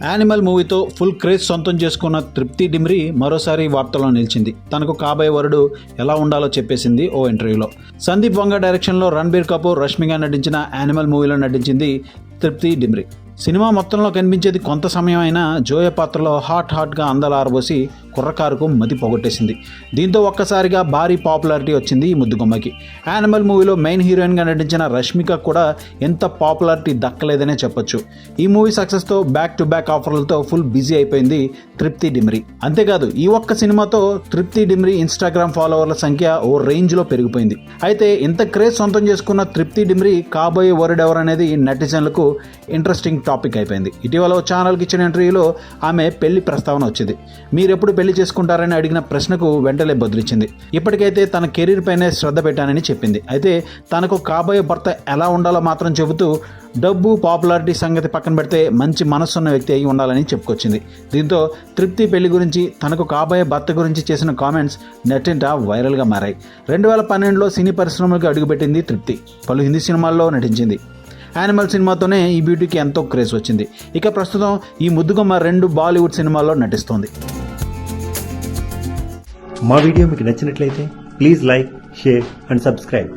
Animal మూవీతో full craze సొంతం చేసుకున్న తృప్తి డిమ్రీ మరోసారి వార్తల్లో నిలిచింది. తనకు కాబోయే వరుడు ఎలా ఉండాలో చెప్పేసింది ఓ ఇంటర్వ్యూలో. సందీప్ వంగ డైరెక్షన్లో రణబీర్ కపూర్, రష్మిగా నటించిన యానిమల్ మూవీలో నటించింది తృప్తి డిమ్రీ. సినిమా మొత్తంలో కనిపించేది కొంత సమయం అయినా జోయ పాత్రలో హాట్గా అందాలు ఆరబోసి కుర్రకారుకు మతి పోగొట్టేసింది. దీంతో ఒక్కసారిగా భారీ పాపులారిటీ వచ్చింది ఈ ముద్దుగుమ్మకి. యానిమల్ మూవీలో మెయిన్ హీరోయిన్గా నటించిన రష్మిక కూడా ఎంత పాపులారిటీ దక్కలేదనే చెప్పొచ్చు. ఈ మూవీ సక్సెస్తో బ్యాక్ టు బ్యాక్ ఆఫర్లతో ఫుల్ బిజీ అయిపోయింది తృప్తి డిమ్రీ. అంతేకాదు ఈ ఒక్క సినిమాతో తృప్తి డిమ్రీ ఇన్స్టాగ్రామ్ ఫాలోవర్ల సంఖ్య ఓ రేంజ్లో పెరిగిపోయింది. అయితే ఇంత క్రేజ్ సొంతం చేసుకున్న తృప్తి డిమ్రీ కాబోయే వరుడు ఎవరనేది నెటిజన్లకు ఇంట్రెస్టింగ్ టాపిక్ అయిపోయింది. ఇటీవల ఛానల్కి ఇచ్చిన ఇంటర్వ్యూలో ఆమె పెళ్లి ప్రస్తావన వచ్చింది. మీరెప్పుడు పెళ్లి చేసుకుంటారని అడిగిన ప్రశ్నకు వెంటనే బదులిచ్చింది. ఇప్పటికైతే తన కెరీర్ పైనే శ్రద్ధ పెట్టానని చెప్పింది. అయితే తనకు కాబోయే భర్త ఎలా ఉండాలో మాత్రం చెబుతూ డబ్బు, పాపులారిటీ సంగతి పక్కన పెడితే మంచి మనస్సున్న వ్యక్తి అయి ఉండాలని చెప్పుకొచ్చింది. దీంతో తృప్తి పెళ్లి గురించి, తనకు కాబోయే భర్త గురించి చేసిన కామెంట్స్ నెట్టింట వైరల్గా మారాయి. 2012లో సినీ పరిశ్రమలకు అడుగుపెట్టింది తృప్తి. పలు హిందీ సినిమాల్లో నటించింది. యానిమల్ సినిమాతోనే ఈ బ్యూటీకి ఎంతో క్రేజ్ వచ్చింది. ఇక ప్రస్తుతం ఈ ముద్దుగుమ్మ 2 బాలీవుడ్ సినిమాల్లో నటిస్తోంది. మా వీడియో మీకు నచ్చినట్లయితే please like, share and subscribe.